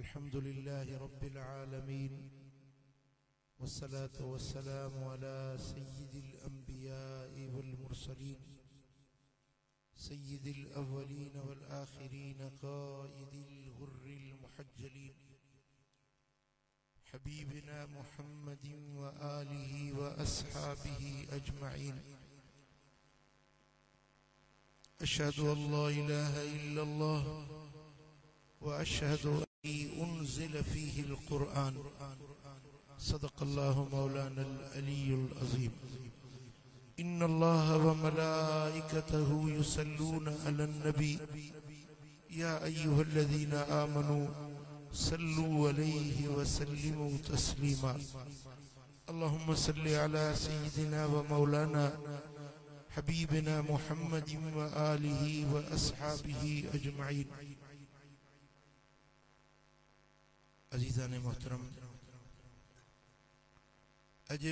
अल्हम्दुलिल्लाहि रब्बिल आलमीन वस्सलातु वस्सलामु अला सय्यिदिल अंबिया'i वल मुरसलीन सय्यिदिल अव्वलीन वल आखिरीन क़ाइदिल गुर्रिल मुहज्जलीन हबीबिना मुहम्मदिन व आलिहि व अस्हाबिहि अजमईन। अशहदु अल्ला इलाहा इल्लल्लाह व अशहदु अन्नी उन्ज़िल फ़ीहिल क़ुरआन। सदक़ल्लाहु मौलानल अलीयुल अज़ीम। इन्नल्लाह व मलाइकतहु युसल्लूना अलन नबी या अय्युहल्लज़ीना आमनू सल्लू अलैहि व सल्लिमू तस्लीमा। अल्लाहुम्मा सल्लि अला सय्यिदिना व मौलाना हबीबिना मुहम्मदिन व आलिहि व अस्हाबिहि अजमईन। अजीज़ान मोहतरम, अज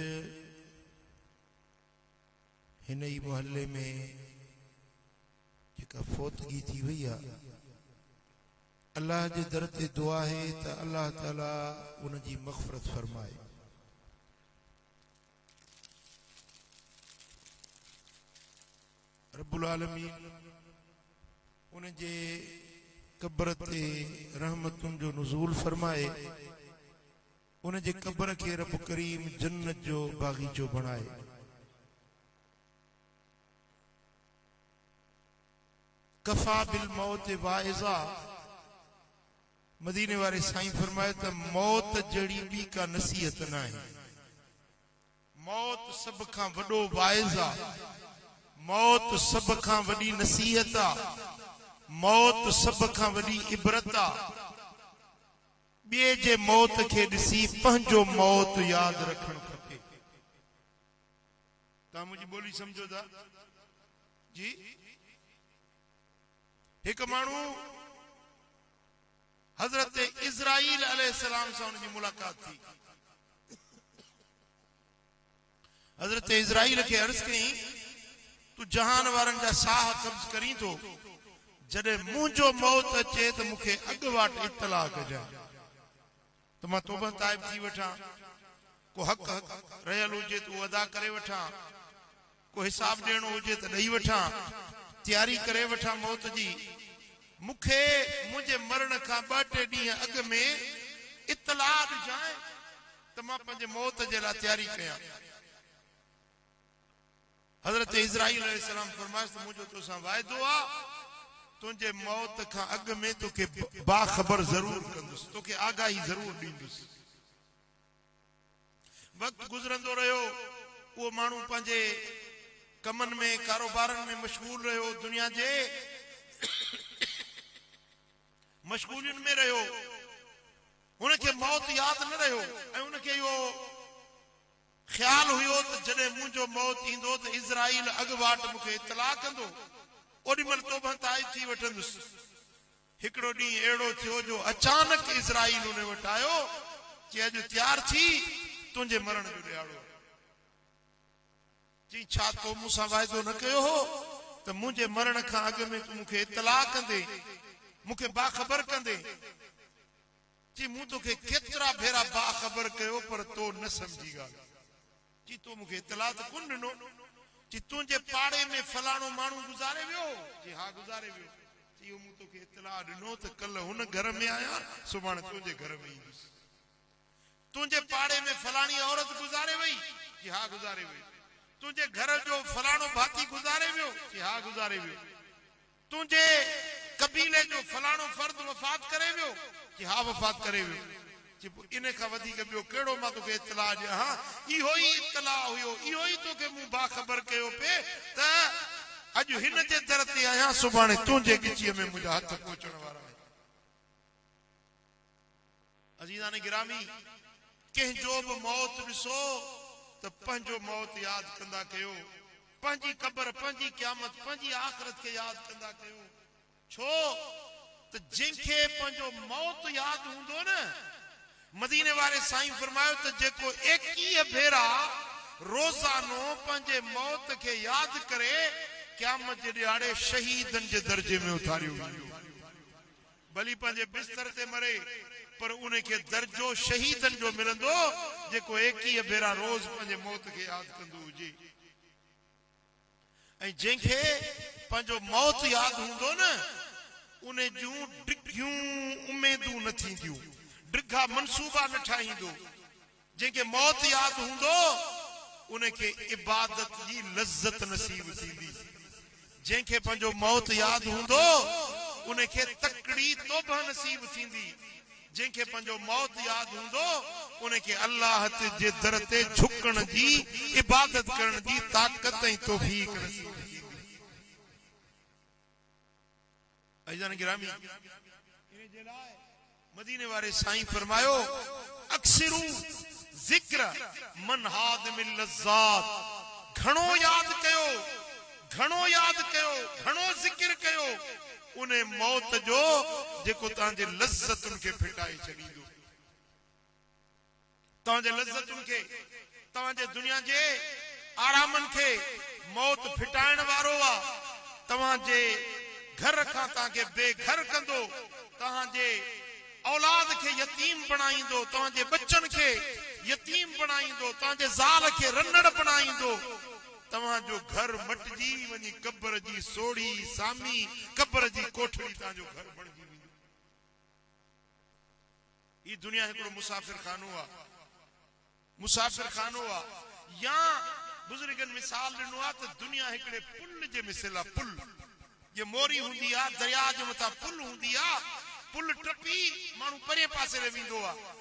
हिन ही मोहल्ले में जेका फौतगी थी वही है, अल्लाह जे दर ते दुआ है त अल्लाह ताला उन जी मग़फ़िरत फरमाए। रब्बुल आलमीन उन जे कब्र ते रहमतुन जो नुज़ूल फरमाए, उन जे कब्र के रब करीम जन्नत जो बागीचो बनाए। कफ़ा बिल मौत वाइज़ा, मदीने वाले साईं फरमाए त मौत जड़ी भी का नसीहत ना है। मौत सब खां वडो वाइज़ा, मौत सब खां वडी नसीहत आ, मौत सब खां वडी इबरत आ। बे जे मौत के दिसी पंजो मौत याद रखण खपे। ता मुझी बोली समझो था जी। एक मानू हजरत इज़राइल अलैहिस्सलाम से उनकी मुलाकात थी। हजरत इज़राइल के अर्ज कई, तू जहान वारन जा साह कब्ज करी तो जडे मुझो मौत अचे तो मुखे अगवाट इत्तला कजा, तो मां तौबा ताइब थी वठा। को हक रहल हुजे तो अदा करे वठा, को हिसाब देणो हुजे तो ॾेई वठा, तैयारी करे वठा मौत जी। मुखे मुझे मरण का 2-3 ॾींहं अग में इत्तला ॾिजाए तो मां पंहिंजे मौत जे लाइ तैयारी कयां। हजरत इज़राइल अलैहिस्सलाम फरमाइस, मुझो तोसां वाइदो आ, तुझे मौत का अग में तोखे बाखबर जरूर कंदुसि, तोखे आगाही जरूर ॾींदुसि। वक्त गुज़रंदो रहियो, वो माण्हू पंहिंजे कमन में कारोबारन में मशगूल रहियो, दुनिया जे मशगूलियन में रहियो। उनके मौत याद न रहियो ऐं उनके यो ख्याल हुयो त जडे मुझो मौत इंदो त इज़राइल अगवाट मुखे इत्तला कंदो, ओडी मल तौबा ताइब थी वठंदुसि। हिकड़ो डी एड़ो थियो जो अचानक इज़राइल उन वट आयो कि अज तैयार थी, तुझे मरण जो ॾियारो। जी छा तो मूंसां वाइदो न कयो हो त मुझे मरण खां अग में तू मुखे इत्तला कंदे, मुखे बाखबर कंदे। जी मूं तोखे केतिरा भेरा बाखबर कयो पर तो न समझी ॻाल्हि। जी तो मुखे इत्तला त कोन ॾिनो। जी तुझे पाड़े में फलाणो माण्हू गुज़ारे वियो? जी हा गुज़ारे वियो। जी मूं तोखे इत्तला ॾिनो त कल हुन घर में आया, सुभाणे तुझे घर में ईंदुसि। तुझे पाड़े में फलाणी औरत गुज़ारे वई? जी हा गुज़ारे वई। तुझे घर जो फलाणो भाती गुज़ारे वियो? जी हा गुज़ारे वियो। तुझे कबीले जो फलाणो फर्द वफ़ात करे वियो? जी हा वफ़ात करे वियो। जी इन खां वधीक ॿियो कहिड़ो मां तोखे इत्तला ॾियां? हा इहो ई इत्तला हुयो, इहो ई तोखे मूं बाख़बर कयो पे त अॼु हिन जे दर ते आहियां, सुभाणे तुंहिंजे गिचीअ में मुंहिंजा हथ पहुचण वारा आहिनि। अज़ीज़ान गिरामी, कंहिंजो बि मौत ॾिसो त पंहिंजो मौत यादि कंदा कयो, पंहिंजी क़ब्र, पंहिंजी क़यामत, पंहिंजी आख़िरत खे यादि कंदा कयो। छो त जंहिंखे पंहिंजो मौत यादि हूंदो न, मदीने वाले साईं फरमायो त जेको 21 भेरा रोज़ानो पंहिंजे मौत खे यादि करे, क़यामत जे ॾियारे शहीदन जे दर्जे में उतारियो वेंदो। भली पंहिंजे बिस्तर ते मरे, पर उन्हें के दर्जो शहीदन जो मिलंदो जेको 21 भेरा रोज पंहिंजे मौत के याद कंदो हुजे ऐं जंहिंखे पंहिंजो मौत याद हुंदो न उन्हें जूं डिघियूं उम्मीदूं न थींदियूं डिघा मनसूबा न ठाहींदो जंहिंखे मौत याद हुंदो उन्हें के इबादत जी लज़्ज़त नसीब थींदी जंहिंखे पंहिंजो मौत याद हुंदो उन्हें के तकड़ी तौबा नसीब थींदी जंहिंखे पंहिंजो मौत याद हुंदो उन्हें के अल्लाह जे दर ते झुकण जी इबादत करण जी ताकत ऐं तौफीक नसीब थींदी अज़ीज़ान गिरामी इन जे लाइ मदीने वारे साईं फरमायो अक्सरू ज़िक्र मन हादिमिल लज़्ज़ात घणो याद कयो घणो ज़िक्र कयो उन्हें मौत जो जेको तांजे लज़्ज़तुन के फिटाए छॾींदो तांजे लज़्ज़तुन के तांजे दुनिया जे आरामन के मौत फिटाइण वारो आ तव्हांजे घर खां तांखे बेघर कंदो तव्हांजे औलाद के यतीम बनाईंदो तव्हांजे बच्चन के यतीम बनाईंदो तव्हांजे ज़ाल के रनड़ बनाईंदो तव्हांजो घर मटजी वञी कब्र जी सोड़ी सामी कब्र जी कोठड़ी तव्हांजो घर बणजी वेंदो ई दुनिया हिकिड़ो मुसाफ़िर खानो आ या बुजुर्गन मिसाल ॾिनो आहे त दुनिया हिकिड़े पुल जे मिसल आहे पुल जे मोरी हूंदी आहे दरिया जे मथां पुल हूंदी आहे पुल टपी माण्हू परे पासे ॾे वेंदो आहे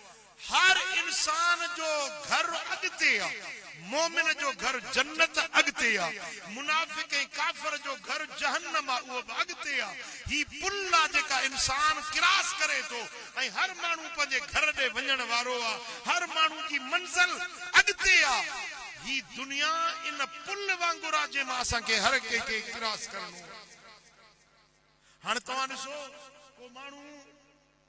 हर इंसान जो घर अॻिते आहे मोमिन जो घर जन्नत अॻिते आहे मुनाफिक ऐं काफ़िर जो घर जहन्नम आहे उहो बि अॻिते आहे ही पुल आहे जेका इंसान क्रॉस करे थो ऐं हर माण्हू पंहिंजे घर ॾे वञण वारो आहे हर माण्हू जी मंज़िल अॻिते आहे ही दुनिया इन पुल वांगुरु आहे जंहिंमां असांखे हर कंहिंखे क्रॉस करणो आहे हाणे तव्हां ॾिसो को माण्हू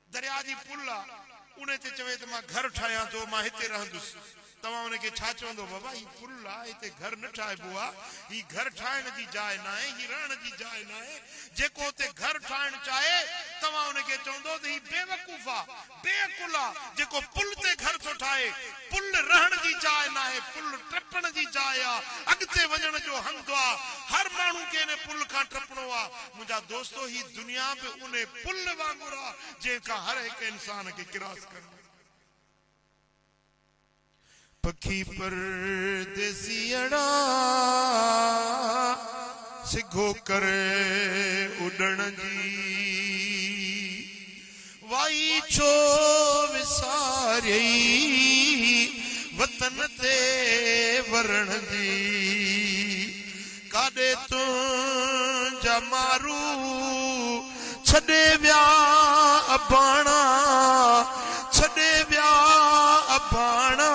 दरिया जी पुल आहे उन ते चवे त मां घर ठाहियां थो मां हिते रहंदुसि तव्हां उनखे छा चवंदो बाबा ही पुल आहे हिते घर न ठाहिबो आहे ही घर ठाहिण जी जाइ न आहे ही रहण जी जाइ न आहे जेको हुते घर ठाहिण चाहे तव्हां उनखे चवंदो त ही बेवकूफ़ आहे बेअकुल आहे जेको पुल ते घर थो ठाहे पुल रहण जी जाइ न आहे पुल टपण जी जाइ आहे अॻिते वञण जो हंधु आहे हर माण्हू खे इन पुल खां टपणो आहे मुंहिंजा दोस्तो ही दुनिया बि उन पुल वांगुरु आहे जंहिंखां हर हिकु इंसान खे क्रॉस करणो पखी परदेसियड़ा सिघो करे उड़न जी वाई छो विसारे वतन ते वरण जी काॾे तुंहिंजा मारू छॾे विया अबाणा छॾे विया अबाणा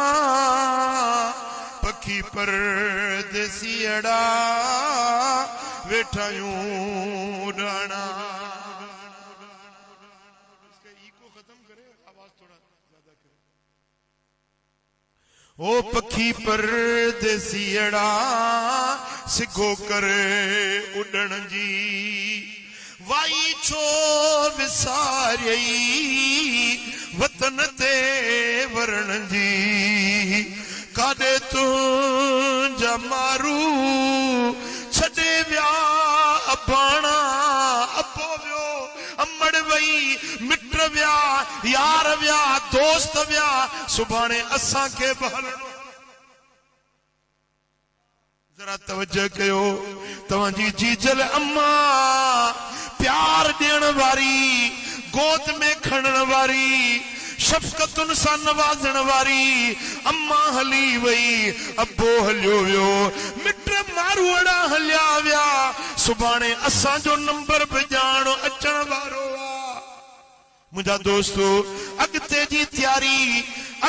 पखी परदेसियड़ा वेठायूं उड़ाणा इको खत्म करे आवाज थोड़ा ज्यादा करे ओ पखी परदेसियड़ा सिघो करे उड़न जी वाई छो विसारे वतन ते वरण जी काॾे तुंहिंजा मारू छॾे विया अबाणा अबो वियो अमड़ वई मिट विया यार विया दोस्त विया सुभाणे असांखे बि हलणो जरा तवज्जो कयो तव्हांजी जीजल अम्मा प्यार ॾियण वारी गोद में खणण वारी शफ़क़तुन सां नवाज़ण वारी अम्मा हली वई अबो हलियो वियो मिट मारूअड़ा हलिया विया सुभाणे असांजो नंबर बि ॼाण अचण वारो आहे मुंहिंजा दोस्तो अॻिते जी तयारी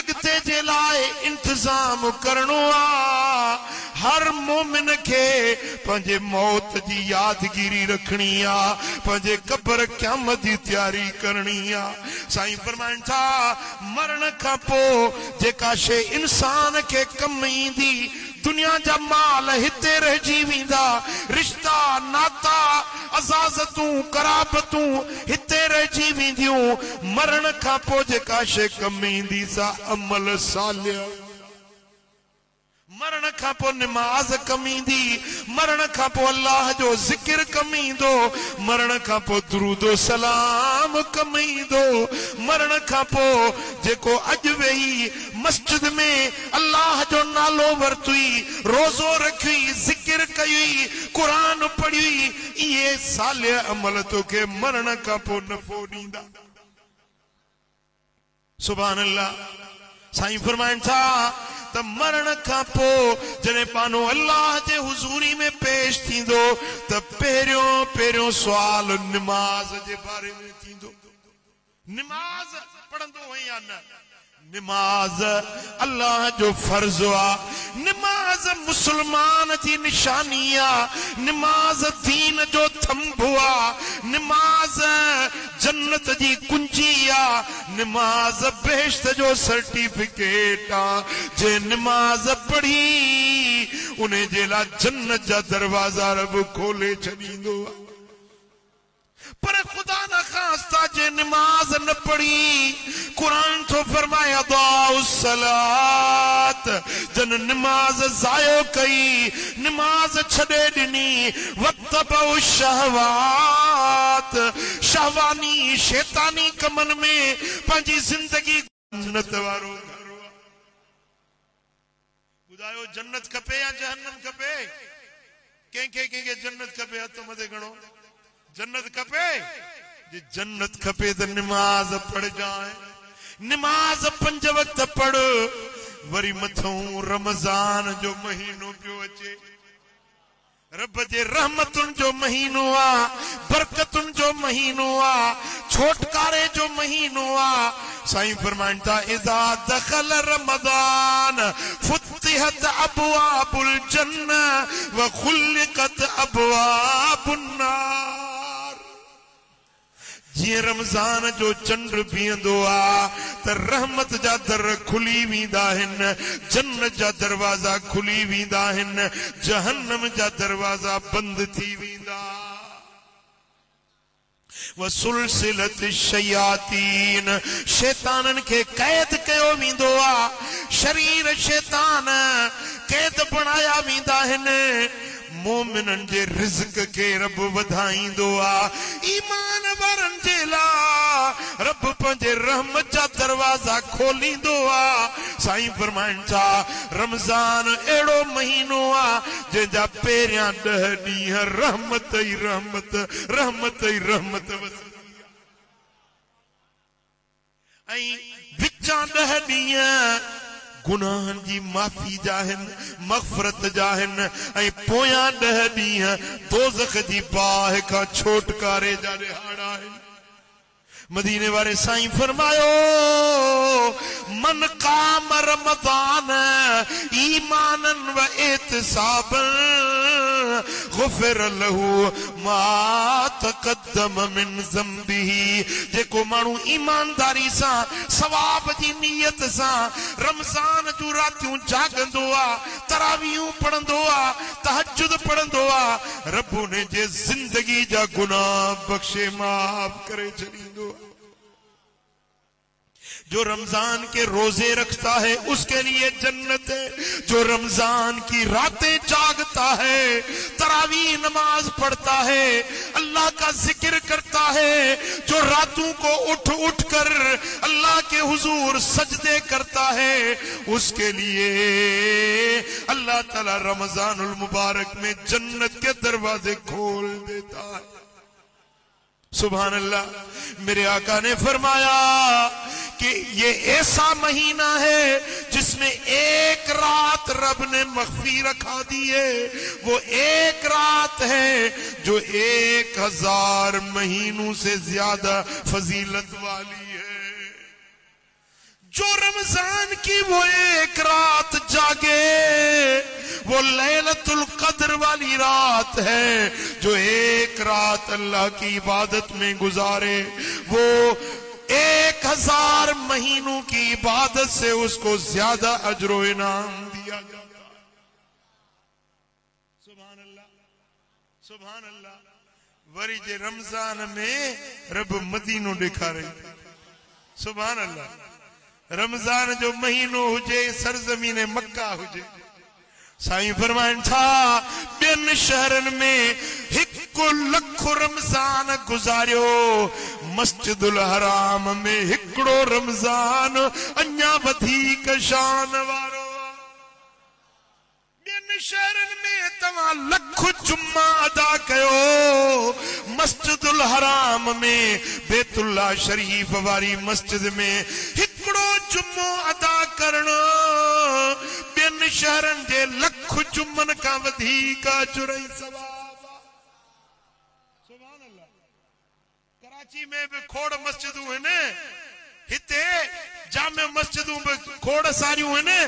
अॻिते जे लाइ इंतज़ाम करणो आहे हर मोमिन के पंजे मौत की यादगिरी रखनी आ, पंजे कब्र क़यामत की तैयारी करनी आ। साईं फरमाइनि था मरण का पो जेका शे इंसान के कम ईंदी दुनिया जा माल हिते रहिजी वेंदा, रिश्ता नाता अज़ाज़तूं कराबतूं हिते रहिजी वेंदियूं। मरण खां पोइ जेका शे कम ईंदी सा अमल सालिह, मरण खां पोइ निमाज़ कम ईंदी, मरण खां पोइ अल्लाह जो ज़िक्र कम ईंदो, मरण खां पोइ दुरूदो सलाम कम ईंदो। मरण खां पोइ जेको अॼु वेही मस्जिद में अल्लाह जो नालो वरतुई, रोज़ो रखी, ज़िक्र कई, कुरान पढ़ी, इहे सालिह अमल तोखे मरण खां पोइ नफ़ो ॾींदा। सुभान अल्लाह। साईं फरमाइनि था त मरण खां पोइ जॾहिं पानो अल्लाह जे हुज़ूरी में पेश थींदो त पहिरियों सुवाल निमाज़ जे बारे में थींदो। निमाज़ पढ़ंदो हुई या न? निमाज़ अल्लाह जो फर्ज आ, निमाज़ मुसलमान की निशानी आ, निमाज़ दीन जो थंभु आ, निमाज़ जन्नत जी कुंजी आ, निमाज़ बेहश्त जो सर्टिफिकेट आ। जे निमाज़ पढ़ी उन्हें जे ला जन्नत जा दरवाजा रब खोले छॾींदो आ। पर खुदा न खास्ता जे निमाज न पढ़ी, कुरान तो फरमाया सलात, जन निमाज जायो कई, निमाज छड़े दिनी, वक्त बहु शहवात, शहवानी शैतानी कमन में पंजी जिंदगी जन्नत वारो घरो। बुधायो जन्नत खपे या जहन्नम खपे? के जन्नत खपे हथ मथे गणो। जन्नत खपे? जे जन्नत खपे तो निमाज पढ़ जाए, निमाज 5 वक्त पढ़। वरी मथों रमजान जो महीनो पियो अचे, रब जे रहमतुन जो महीनो आ, बरकतुन जो महीनो आ, छोटकारे जो महीनो आ। साईं फरमाइनि था इज़ा दखल रमज़ान फुतिहत अबवाबुल जन्नह व खुलिकत अबवाबुन नार। जी रमजान जो चंड बीहंदो आ त रहमत जा दर खुली वेंदा आहिनि, जन्नत जा दरवाजा खुली वेंदा आहिनि, जहन्नम जा दरवाजा बंद थी वेंदा। वसुलसिलत शयातीन, शैतानन के कैद कयो वेंदो आ, शरीर शैतान कैद बनाया वेंदा आहिनि। मोमिनन जे रिज़्क के रब वधाईंदो आ, ईमान वारन जे ला रब पंहिंजे रहमत जा दरवाजा खोलींदो आ। साईं फरमाइनि था रमजान अहिड़ो महीनो आ जंहिंजा पहिरियां 10 ॾींहं रहमत ई रहमत, रहमत ई रहमत वसंदी आ, ऐं विचां 10 ॾींहं गुनाहन जी माफ़ी जा आहिनि, मग़फ़रत जा आहिनि, ऐं पोयां 10 ॾींहं दोज़ख जी बाहि खां छोटकारे जा ॾिहाड़ा आहिनि। मदीने वारे साईं फरमायो मन क़ाम रमज़ान ईमानन व एहतिसाबन गुफ़िर लहू मा तक़द्दम मिन ज़ंबिही। जेको माण्हू ईमानदारी सां सवाब जी नियत सां रमज़ान जूं रातियूं जागंदो आ, तरावियूं पढ़ंदो आ, तहज्जुद पढ़ंदो आ, रब उन जे ज़िंदगी जा गुनाह बख़्शे माफ़ करे छॾींदो। जो रमजान के रोजे रखता है उसके लिए जन्नत है, जो रमजान की रातें जागता है, तरावी नमाज पढ़ता है, अल्लाह का जिक्र करता है, जो रातों को उठ उठ कर अल्लाह के हुजूर सजदे करता है, उसके लिए अल्लाह ताला रमजानुल मुबारक में जन्नत के दरवाजे खोल देता है। सुभान अल्लाह। मेरे आका ने फरमाया कि ये ऐसा महीना है जिसमें एक रात रब ने मख्फी रखा दी है, वो एक रात है जो 1000 महीनों से ज्यादा फजीलत वाली है। जो रमजान की वो एक रात जागे, वो लैलतुल कद्र वाली रात है। जो एक रात अल्लाह की इबादत में गुजारे, वो 1000 महीनों की इबादत से उसको ज्यादा अजरो इनाम दिया जाता है। सुभान अल्लाह, सुभान अल्लाह। वरी जे रमजान में रब मदीनो दिखा रही, सुभान अल्लाह। रमजान जो महीनो हुजे, सरजमीन मक्का हुजे, साईं फरमाइन था ॿियनि शहरनि में 1 लख रमजान गुजारियो, मस्जिदुल हराम में हिकिड़ो रमजान अञा वधीक शान वारो। ॿियनि शहरनि में तव्हां लख जुम्मा अदा कयो, मस्जिदुल हराम में बैतुल्ला शरीफ वारी मस्जिद में हिकिड़ो जुम्मो अदा करणो ॿियनि शहरनि जे लख जुम्मनि खां वधीक अजर ऐं सवाब। सुभान अल्लाह। कराची में भी खोड़ मस्जिदूं आहिनि, हिते जामे मस्जिदूं भी खोड़ सारियूं आहिनि।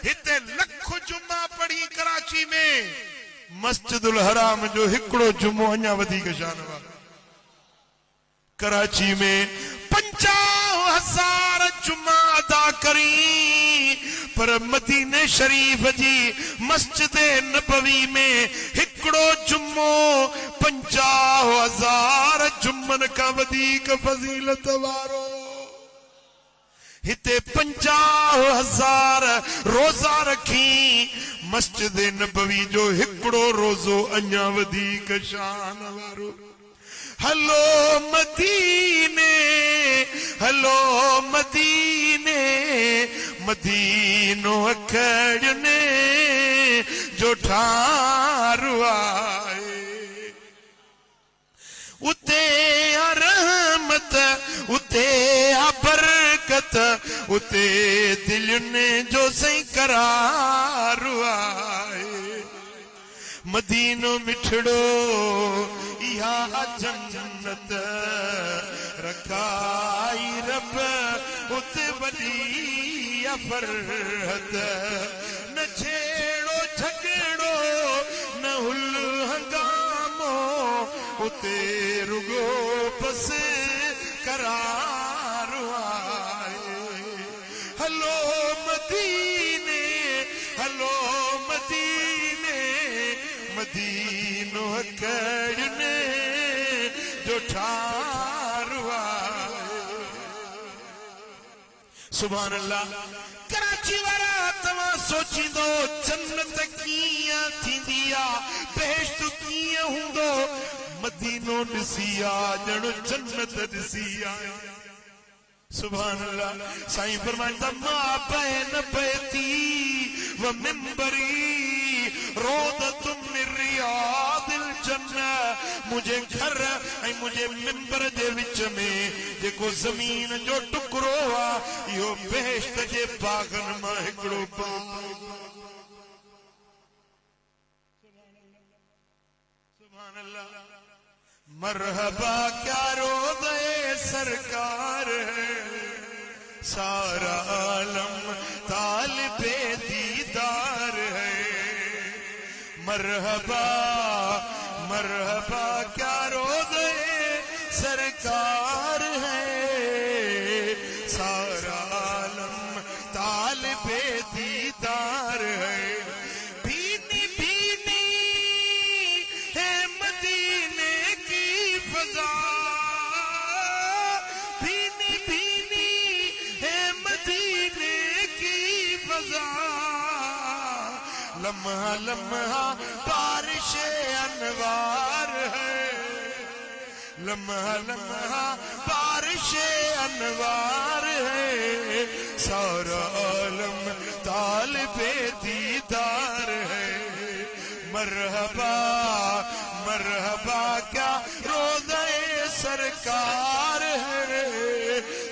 हिते लख जुम्मा पढ़ी कराची में, मस्जिदुल हराम जो हिकिड़ो जुम्मो अञा वधीक शान वारो। कराची में 50,000 जुम्मा अदा करी, पर मदीने शरीफ जी मस्जिद नबवी में हिकिड़ो जुम्मो 50,000 जुम्मन का वधीक फजीलत वारो। हिते 50,000 रोजा रखी, मस्जिद नबवी जो हिकिड़ो रोजो अञा वधीक शान वारो। हलो मदीने, हलो मदीने, मदीनो अखड़ने जो ठारू आए। उते आ रहमत, उते आ बरकत, उते दिलने जो सही करारू आए। मदीनो मिठड़ो इहा जन्नत रखाई रब, उते वॾी फरहत। न छेड़ो झगड़ो न हुल हंगामो, उते रुगो बस करार आए। हलो मदीने, हलो मदीने, मदीनो कड़ने जो ठारू आए। सुभान अल्लाह। कराची वारा तव्हां सोचींदो जन्नत कीअं थींदी आ, बेहश्त कीअं हूंदो, मदीनो ॾिसी आ ॼण जन्नत ॾिसी आ। सुभान अल्लाह। साईं फरमाईंदा मां बैन बैती व मिंबरी रोदतुम मिन रियादिल जन्ना। मुझे घर ऐं मुझे मिंबर जे विच में जेको ज़मीन जो टुकरो आ, इहो बेहश्त जे बागनि मां हिकिड़ो बाग। सुभान अल्लाह। मरहबा क्या रोज़े सरकार है, सारा आलम तालिबे दीदार है। मरहबा मरहबा क्या रोज़े सरकार है, सारा आलम तालिबे दीदार है। भीनी भीनी है मदीने की फजा, भीनी भीनी है मदीने की फजा। लम्हा लम्हा बारिश अनवार है, लम्हा लम्हा बारिश अनवार है। सारा आलम तालिबे दीदार है। मरहबा मरहबा क्या रोज़े सरकार है,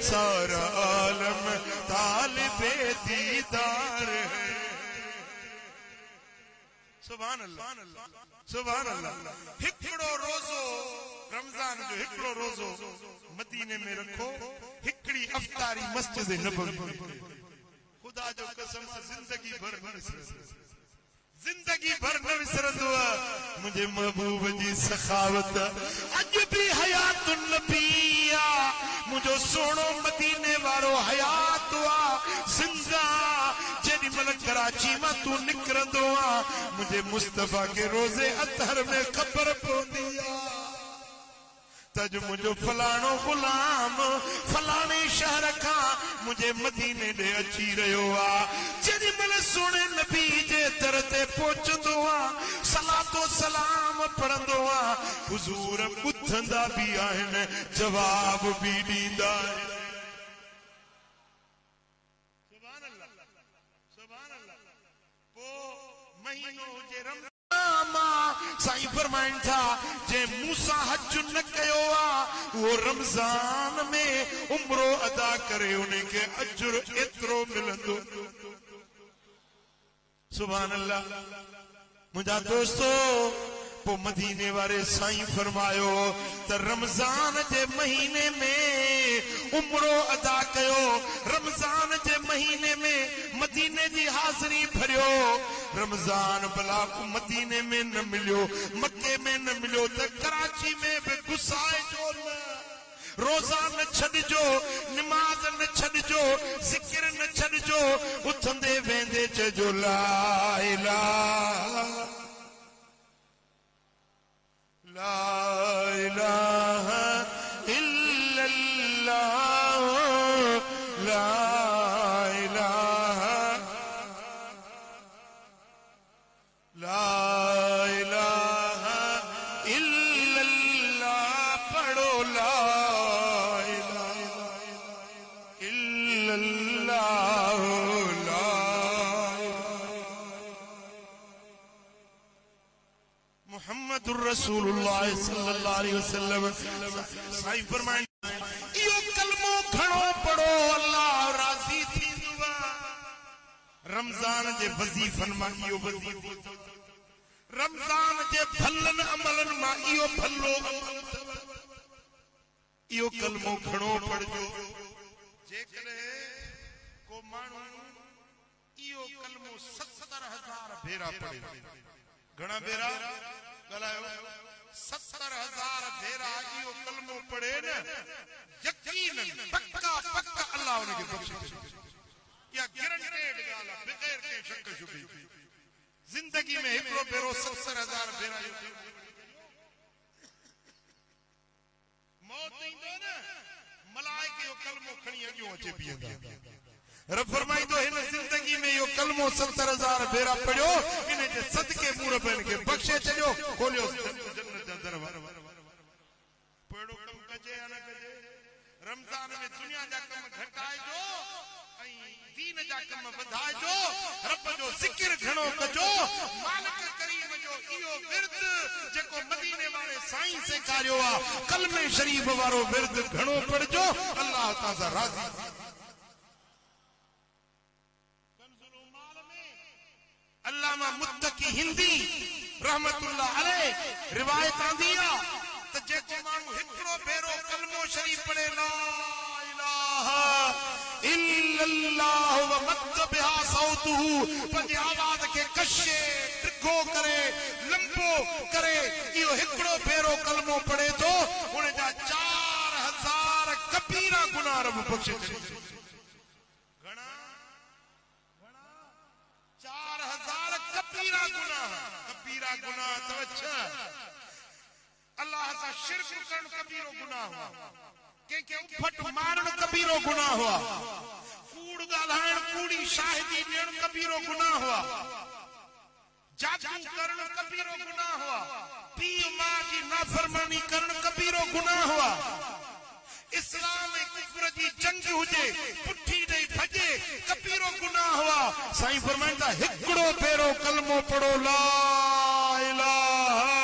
सारा आलम तालिबे दीदार है। सुभान अल्लाह सुभान अल्लाह। हिकड़ो रोज़ो रमजान जो हिकड़ो रोज़ो मदीने में रखो, हिकड़ी अफ्तारी मस्जिद नबवी, खुदा जो कसम से जिंदगी भर न विसरंदो मुझे महबूब जी सखावत। अज भी हयातुन नबिया मुझो सोनो मदीने वारो हयात हुआ जिंदा। जेडी मल कराची में तू निकरंदो मुझे मुस्तफा के रोजे अतहर में खबर पौंदी तज मुझो फलानो गुलाम फलाने शहर का मुझे मदीने दे अची रहो जेडी मल सोने नबी जे दर ते पहुंचदो सलातो सलाम पढ़ंदो हुजूर ॿुधंदा भी आहिनि जवाब भी ॾींदा आहिनि। सुभान अल्लाह सुभान अल्लाह। पो महीनो जे रमजान साईं फरमाइन था जे मूसा हज न कयो वो रमजान में उम्रो अदा करे उन्हें के अजर एतरो मिलंदो। सुभान अल्लाह। मुझा दोस्तों पो मदीने वाले साईं फरमायो त रमजान जे महीने में उम्रो अदा कयो, रमजान जे महीने में मदीने जी हाज़री भरियो। रमजान भला मदीने में न मिलियो, मक्के में न मिलियो त कराची में भी गुसाए जो न, रोजा न छड़जो, नमाज न छड़जो, जिक्र न छड़जो, उठंदे वेंदे चजो ला इलाहा ला इलाहा इल्लल्लाह ला इलाहा ला इलाहा इल्लल्लाह पढ़ो ला इलाहा इल्लल्लाह ला मुहम्मदुर रसूलुल्लाह सल्लल्लाहु अलैहि वसल्लम साईं फरमाए यो कलमो खड़ो पढ़ो अल्लाह राजी थींदो। रमजान जे वजीफन मां इहो वजीफो, रमजान जे भलन अमलन मां इहो भलो इहो कलमो खड़ो पढ़जो। जेकॾहिं को माण्हू इहो कलमो 70,000 भेरा पढ़े, घणा भेरा ॻाल्हायो 70,000 भेरा इहो कलमो पढ़े न यकीन पक्का पक्का अल्लाह उनखे बख्शे या गारंटेड ॻाल्हि आहे बग़ैर के शक शुबे। जिंदगी में हिकिड़ो भेरो 70,000 भेरा मौत ईंदो न मलाइक इहो कलमो खणी अॻियों अचे बीहंदा। रब फरमाईंदो हिन जिंदगी में इहो कलमो 70,000 भेरा पढ़ियो, इन जे सदके मूरबन खे बख्शे छॾियो, खोलियो जन्नत जा दरवाजा। पढ़ो कम कजे या न कजे, रमजान में दुनिया जा कम घटाइजो ऐं दीन जा कम वधाइजो, रब जो ज़िक्र घणो कजो। मालिक करीम जो इहो विर्द जेको मदीने वाले साईं सेखारियो आहे कलमे शरीफ वारो विर्द घणो पढ़जो, अल्लाह ताला राज़ी। अल्लामा मुत्तकी हिंदी रहमतुल्लाह अलैह रिवायत आंदी आहे त जेको माण्हू हिकिड़ो भेरो कलमो शरीफ पढ़े ला इलाहा इल्लल्लाह व मद बिहा सौतहु, पंहिंजी आवाज़ खे कशे टिघो करे लंबो करे इहो हिकिड़ो भेरो कलमो पढ़े थो, उन जा 4,000 कबीरा गुनाह रब बख्शे छॾे। घणा 4,000 कबीरा गुनाह तवच्छा। अल्लाह सा शिरक करण कबीरो गुनाह हुआ, के उफट मारण कबीरो गुनाह हुआ, कूड़ ॻाल्हाइण कूड़ी शाहिदी ॾियण कबीरो गुनाह हुआ, जादू करण कबीरो गुनाह हुआ, पीउ मां जी नाफरमानी करण कबीरो गुनाह हुआ। इस्लाम ऐं कुफ्र जी जंग हुजे पुठी ॾेई भॼे कबीरो गुनाह हुआ। साईं फरमाइनि था हिकिड़ो भेरो कलमो पढ़ो ला इलाहा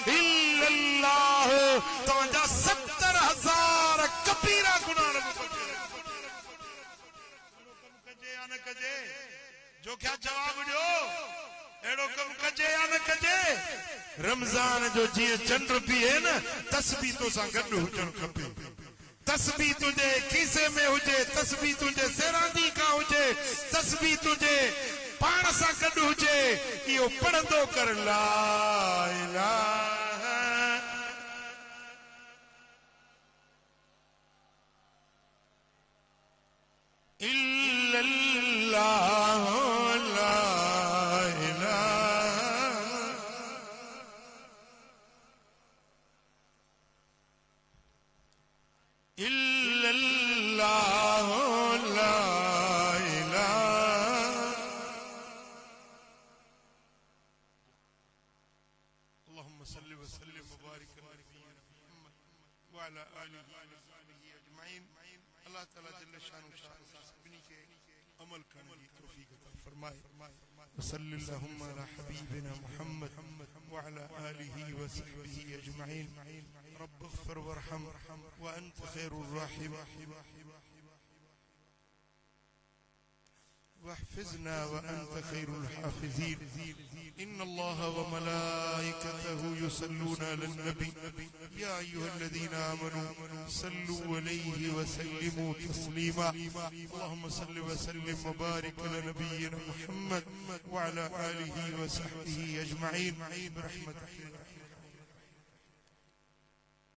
इल्लल्लाह, तव्हांजा 70,000 कबीरा गुनाह कजे या न कजे। जो क्या जवाब ॾियो एड़ो कम कजे या न कजे रमजान जो जी चंड पिए न तस्बीह तो सा गड्ढ हुजण खपे तस्बीह तुझे खीसे में हुजे तस्बीह तुझे सेरांदी का हुजे तस्बीह तुझे पाण सा गड्ढ हुजे इहो पढ़ंदो कर ला इलाहा इल्लल्लाह ला इल्लल्लाह ला इलाहा अल्लाहुम्मा सल्लि व सल्लिम व बारिक अला नबिय्यिना मुहम्मद व अला आलिहि व सहबिहि अजमईन। अल्लाह ताला जल्ल शानु सभिनी के अमल करने की तौफीक अता फरमाए। सल्लल्लाहु अला हबीबिना मुहम्मद व अला आलिहि व सहबिहि अजमईन। रब्ब इग़फिर वरहम व अंत खैरुर राहिमीन واحفظنا وأنت خير الحافظين। إن الله وملائكته يصلون على النبي يا أيها الذين آمنوا صلوا عليه وسلموا تسليما اللهم صل وسلم وبارك على نبينا محمد وعلى آله وصحبه أجمعين برحمتك